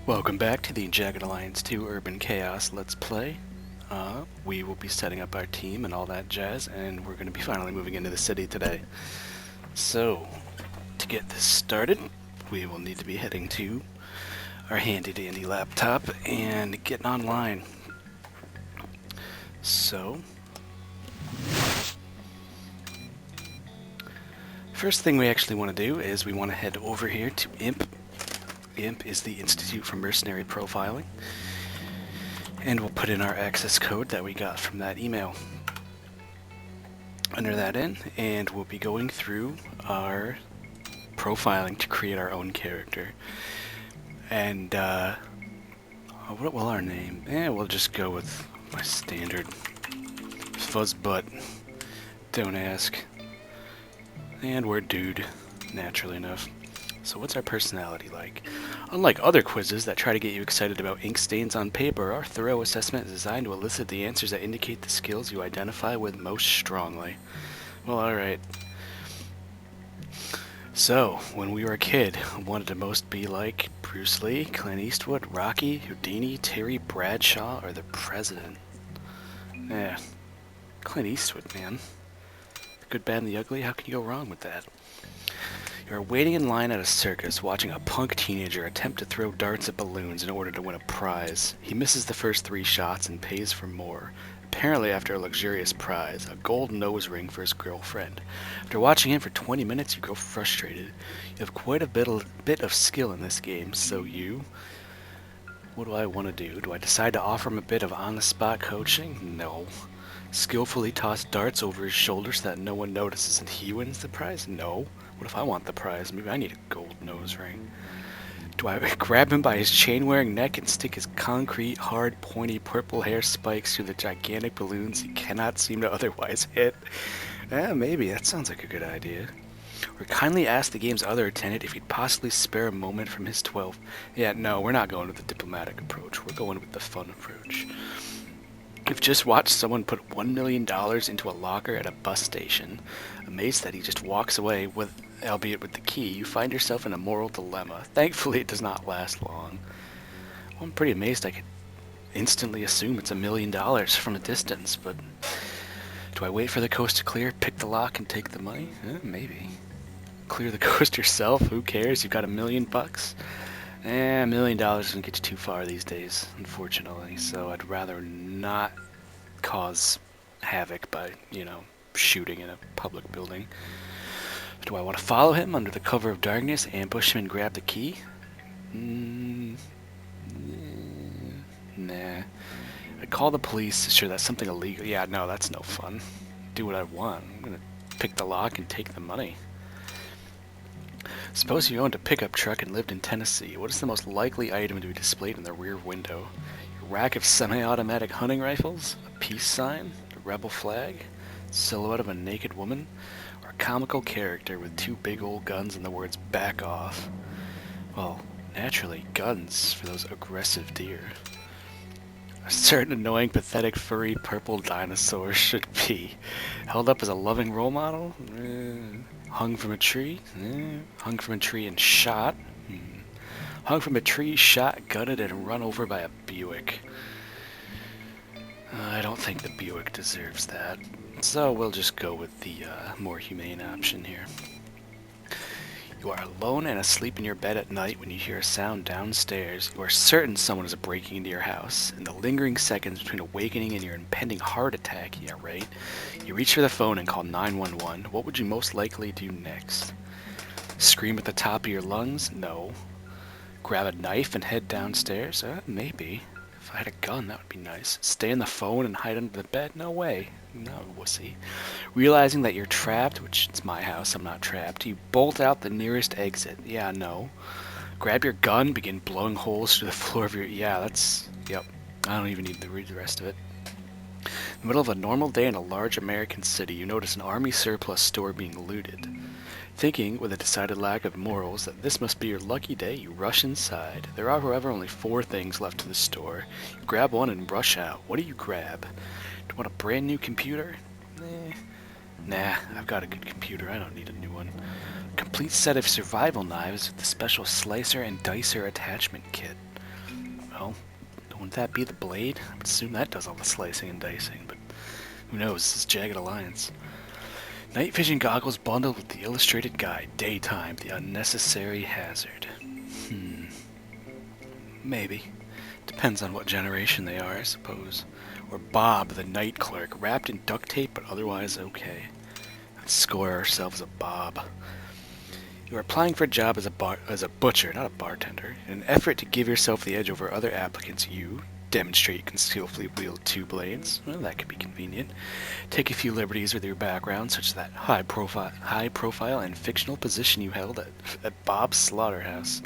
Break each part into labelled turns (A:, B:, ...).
A: Welcome back to the Jagged Alliance 2 Urban Chaos Let's Play. We will be setting up our team and all that jazz, and we're going to be finally moving into the city today. So, to get this started, we will need to be heading to our handy-dandy laptop and getting online. So, first thing we actually want to do is we want to head over here to IMP. IMP is the Institute for Mercenary Profiling, and we'll put in our access code that we got from that email. Enter that in, and we'll be going through our profiling to create our own character. And, what will our name? We'll just go with my standard fuzzbutt. Don't ask. And we're dude, naturally enough. So what's our personality like? Unlike other quizzes that try to get you excited about ink stains on paper, our thorough assessment is designed to elicit the answers that indicate the skills you identify with most strongly. Well, alright. So, when we were a kid, I wanted to most be like Bruce Lee, Clint Eastwood, Rocky, Houdini, Terry Bradshaw, or the President. Yeah, Clint Eastwood, man. The Good, Bad, and the Ugly, how can you go wrong with that? You're waiting in line at a circus, watching a punk teenager attempt to throw darts at balloons in order to win a prize. He misses the first 3 shots and pays for more, apparently after a luxurious prize, a gold nose ring for his girlfriend. After watching him for 20 minutes, you grow frustrated. You have quite a bit of skill in this game, so you... What do I want to do? Do I decide to offer him a bit of on-the-spot coaching? No. Skillfully toss darts over his shoulder so that no one notices and he wins the prize? No. What if I want the prize? Maybe I need a gold nose ring. Do I grab him by his chain-wearing neck and stick his concrete, hard, pointy purple hair spikes through the gigantic balloons he cannot seem to otherwise hit? Maybe. That sounds like a good idea. Or kindly ask the game's other attendant if he'd possibly spare a moment from his 12. Yeah, no, we're not going with the diplomatic approach. We're going with the fun approach. You've just watched someone put $1 million into a locker at a bus station. Amazed that he just walks away, albeit with the key, you find yourself in a moral dilemma. Thankfully, it does not last long. Well, I'm pretty amazed I could instantly assume it's $1 million from a distance, but... Do I wait for the coast to clear, pick the lock, and take the money? Maybe. Clear the coast yourself? Who cares? You've got $1 million bucks. $1 million doesn't get you too far these days, unfortunately, so I'd rather not cause havoc by, shooting in a public building. Do I want to follow him under the cover of darkness, ambush him, and grab the key? Nah. I'd call the police, sure, that's something illegal. Yeah, no, that's no fun. Do what I want. I'm gonna pick the lock and take the money. Suppose you owned a pickup truck and lived in Tennessee. What is the most likely item to be displayed in the rear window? A rack of semi-automatic hunting rifles? A peace sign? A rebel flag? Silhouette of a naked woman? Or a comical character with 2 big old guns and the words "back off"? Well, naturally, guns for those aggressive deer. A certain annoying, pathetic, furry, purple dinosaur should be held up as a loving role model? Hung from a tree? Hung from a tree and shot? Hung from a tree, shot, gutted, and run over by a Buick. I don't think the Buick deserves that, so we'll just go with the more humane option here. You are alone and asleep in your bed at night when you hear a sound downstairs. You are certain someone is breaking into your house. In the lingering seconds between awakening and your impending heart attack, yeah, right, you reach for the phone and call 911. What would you most likely do next? Scream at the top of your lungs? No. Grab a knife and head downstairs? Maybe. If I had a gun, that would be nice. Stay on the phone and hide under the bed? No way. No, wussy. Realizing that you're trapped, which it's my house, I'm not trapped, you bolt out the nearest exit. Yeah, no. Grab your gun, begin blowing holes through the floor of your... Yeah, that's... Yep. I don't even need to read the rest of it. In the middle of a normal day in a large American city, you notice an army surplus store being looted. Thinking, with a decided lack of morals, that this must be your lucky day, you rush inside. There are, however, only 4 things left to the store. You grab one and rush out. What do you grab? Do you want a brand new computer? Nah, I've got a good computer. I don't need a new one. A complete set of survival knives with the special slicer and dicer attachment kit. Well, wouldn't that be the blade? I would assume that does all the slicing and dicing, but who knows? This is Jagged Alliance. Night vision goggles bundled with the illustrated guide. Daytime, the unnecessary hazard. Maybe. Depends on what generation they are, I suppose. Or Bob, the night clerk, wrapped in duct tape but otherwise okay. Let's score ourselves a Bob. You are applying for a job as a butcher, not a bartender. In an effort to give yourself the edge over other applicants, you demonstrate you can skillfully wield 2 blades. Well, that could be convenient. Take a few liberties with your background, such as that high profile and fictional position you held at Bob's Slaughterhouse.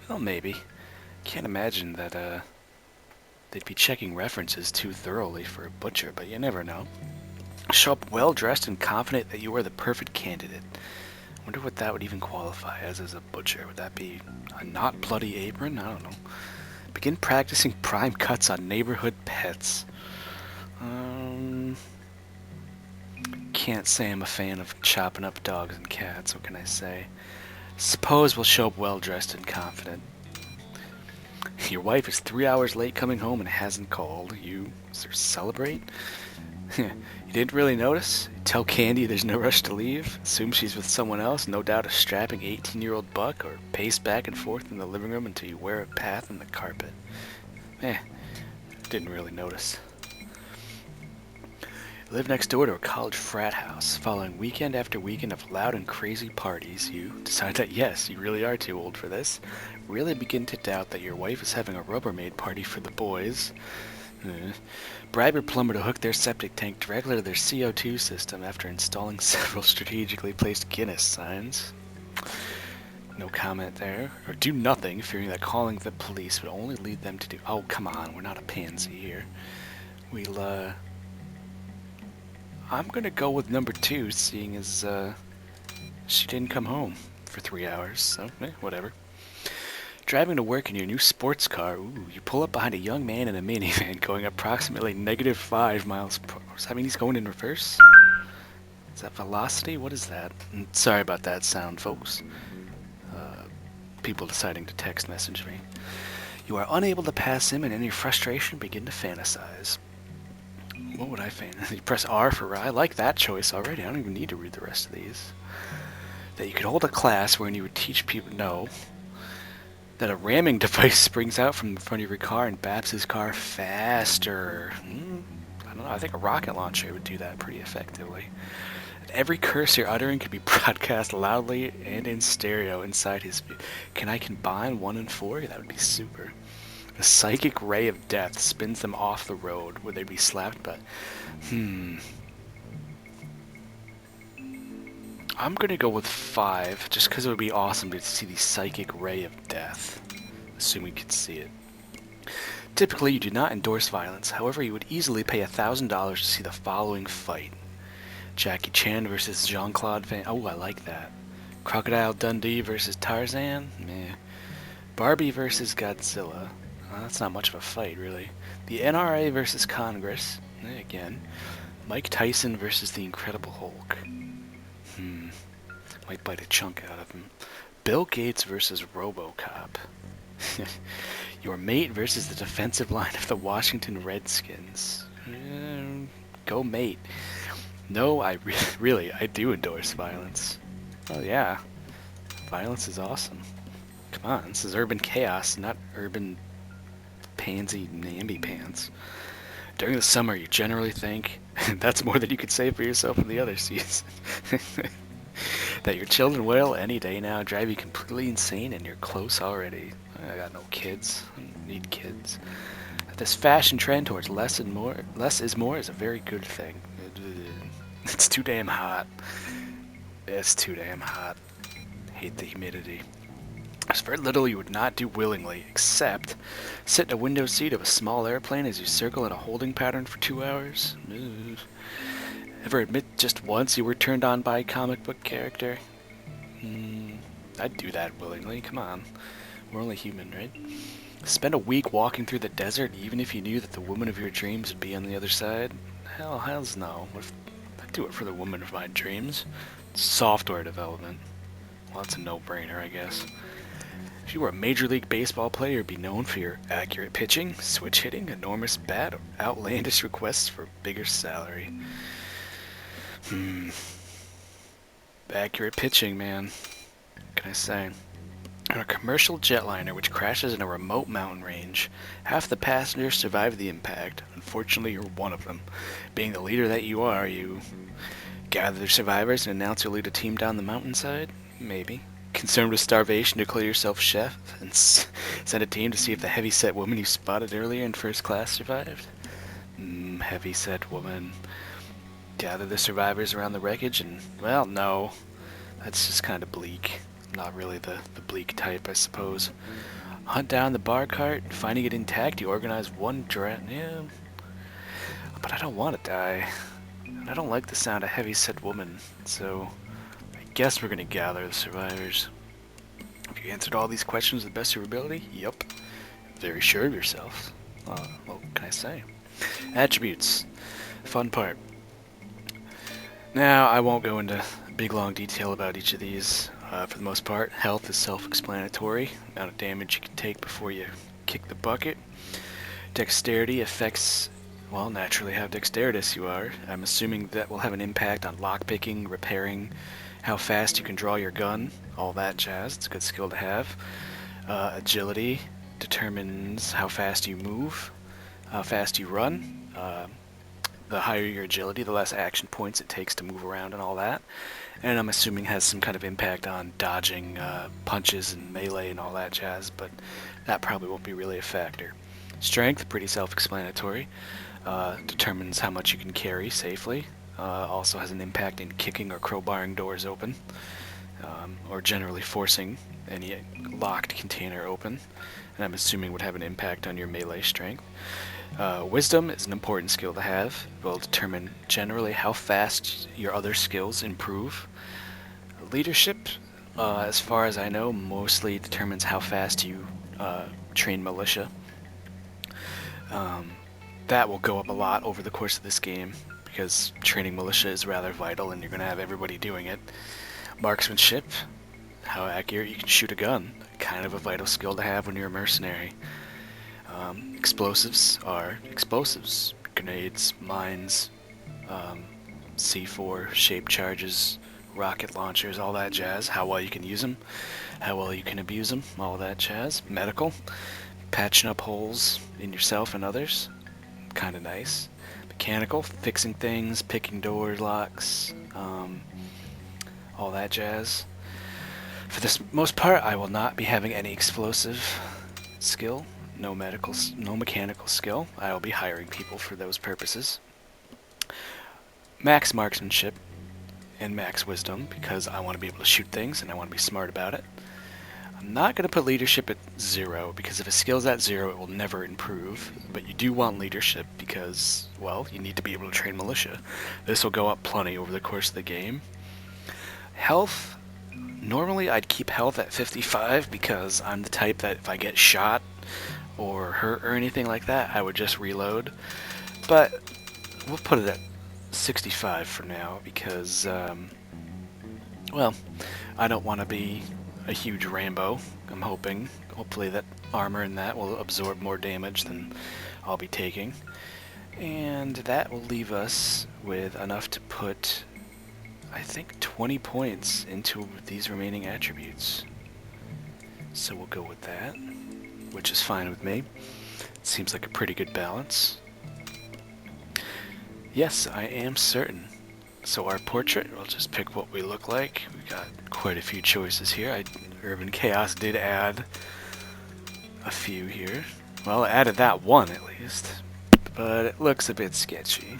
A: Well, maybe. Can't imagine that they'd be checking references too thoroughly for a butcher, but you never know. Show up well-dressed and confident that you are the perfect candidate. Wonder what that would even qualify as a butcher. Would that be a not bloody apron? I don't know. Begin practicing prime cuts on neighborhood pets. Can't say I'm a fan of chopping up dogs and cats. What can I say? Suppose we'll show up well-dressed and confident. Your wife is 3 hours late coming home and hasn't called. You celebrate? You didn't really notice? Tell Candy there's no rush to leave? Assume she's with someone else, no doubt a strapping 18-year-old buck, or pace back and forth in the living room until you wear a path in the carpet? Didn't really notice. Live next door to a college frat house. Following weekend after weekend of loud and crazy parties, you decide that yes, you really are too old for this. Really begin to doubt that your wife is having a Rubbermaid party for the boys. Bribe your plumber to hook their septic tank directly to their CO2 system after installing several strategically placed Guinness signs. No comment there. Or do nothing, fearing that calling the police would only lead them to do... Oh, come on, we're not a pansy here. I'm gonna go with number 2, seeing as, she didn't come home for 3 hours, so, whatever. Driving to work in your new sports car, you pull up behind a young man in a minivan going approximately -5 miles per hour. Does that mean he's going in reverse? Is that velocity? What is that? Sorry about that sound, folks. People deciding to text message me. You are unable to pass him and in your frustration begin to fantasize. What would I fantasize? You press R for I like that choice already. I don't even need to read the rest of these. That you could hold a class wherein you would teach people... No. That a ramming device springs out from the front of your car and baps his car faster. I don't know, I think a rocket launcher would do that pretty effectively. And every curse you're uttering could be broadcast loudly and in stereo inside his... Can I combine 1 and 4? That would be super. A psychic ray of death spins them off the road. Would they be slapped by... I'm gonna go with 5, just because it would be awesome to see the psychic ray of death. Assuming we could see it. Typically, you do not endorse violence. However, you would easily pay $1,000 to see the following fight. Jackie Chan versus Jean-Claude Van... Oh, I like that. Crocodile Dundee versus Tarzan? Meh. Barbie versus Godzilla. Well, that's not much of a fight, really. The NRA versus Congress. Again. Mike Tyson versus the Incredible Hulk. Might bite a chunk out of him. Bill Gates versus RoboCop. Your mate versus the defensive line of the Washington Redskins. Go mate. No, I do endorse violence. Oh yeah. Violence is awesome. Come on, this is urban chaos, not urban pansy namby pants. During the summer, you generally think, that's more than you could say for yourself in the other season, that your children will, any day now, drive you completely insane and you're close already. I got no kids. I don't need kids. This fashion trend towards less is more is a very good thing. It's too damn hot. It's too damn hot. Hate the humidity. There's very little you would not do willingly, except sit in a window seat of a small airplane as you circle in a holding pattern for 2 hours. Ever admit just once you were turned on by a comic book character? I'd do that willingly, come on. We're only human, right? Spend a week walking through the desert even if you knew that the woman of your dreams would be on the other side? Hell's no. I'd do it for the woman of my dreams. Software development. Well, that's a no-brainer, I guess. If you were a Major League Baseball player, you'd be known for your accurate pitching, switch hitting, enormous bat, or outlandish requests for bigger salary. Accurate pitching, man. What can I say? On a commercial jetliner which crashes in a remote mountain range, half the passengers survive the impact. Unfortunately, you're one of them. Being the leader that you are, you gather the survivors and announce you'll lead a team down the mountainside? Maybe. Concerned with starvation, declare yourself chef and send a team to see if the heavy-set woman you spotted earlier in first class survived? Heavy-set woman. Gather the survivors around the wreckage and, well, no. That's just kind of bleak. Not really the bleak type, I suppose. Hunt down the bar cart, finding it intact, you organize one draft. Yeah. But I don't want to die. And I don't like the sound of heavy-set woman, so I guess we're gonna gather the survivors. Have you answered all these questions to the best of your ability? Yup. Very sure of yourself. What can I say? Attributes. Fun part. Now, I won't go into big long detail about each of these. For the most part, health is self-explanatory. Amount of damage you can take before you kick the bucket. Dexterity affects, well, naturally how dexterous you are. I'm assuming that will have an impact on lockpicking, repairing, how fast you can draw your gun, all that jazz. It's a good skill to have. Agility determines how fast you move, how fast you run. The higher your agility, the less action points it takes to move around and all that. And I'm assuming has some kind of impact on dodging punches and melee and all that jazz, but that probably won't be really a factor. Strength, pretty self-explanatory. Determines how much you can carry safely. Also has an impact in kicking or crowbarring doors open, or generally forcing any locked container open. And I'm assuming would have an impact on your melee strength. Wisdom is an important skill to have. It will determine generally how fast your other skills improve. Leadership, as far as I know, mostly determines how fast you train militia. That will go up a lot over the course of this game, because training militia is rather vital and you're going to have everybody doing it. Marksmanship, how accurate you can shoot a gun. Kind of a vital skill to have when you're a mercenary. Explosives are explosives. Grenades, mines, C4, shape charges, rocket launchers, all that jazz. How well you can use them, how well you can abuse them, all that jazz. Medical, patching up holes in yourself and others. Kind of nice. Mechanical, fixing things, picking door locks, all that jazz. For the most part, I will not be having any explosive skill. No mechanical skill. I will be hiring people for those purposes. Max marksmanship and max wisdom, because I want to be able to shoot things and I want to be smart about it. I'm not going to put leadership at 0, because if a skill's at 0, it will never improve. But you do want leadership because, well, you need to be able to train militia. This will go up plenty over the course of the game. Health, normally I'd keep health at 55 because I'm the type that if I get shot or hurt or anything like that, I would just reload. But we'll put it at 65 for now because, well, I don't want to be a huge Rambo. I'm hopefully that armor and that will absorb more damage than I'll be taking. And that will leave us with enough to put, I think, 20 points into these remaining attributes. So we'll go with that, which is fine with me. It seems like a pretty good balance. Yes, I am certain. So our portrait, we'll just pick what we look like. We got quite a few choices here. Urban Chaos did add a few here. Well, it added that one at least. But it looks a bit sketchy.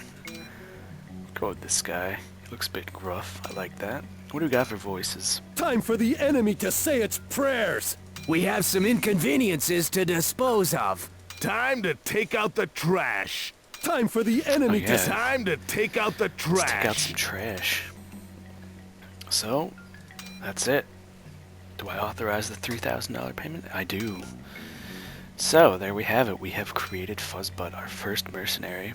A: Go with this guy. He looks a bit gruff. I like that. What do we got for voices?
B: Time for the enemy to say its prayers!
C: We have some inconveniences to dispose of.
D: Time to take out the trash.
B: Time for the enemy
A: yeah.
B: to...
D: Time to take out the trash.
A: Let's take out some trash. So, that's it. Do I authorize the $3,000 payment? I do. So, there we have it. We have created Fuzzbutt, our first mercenary.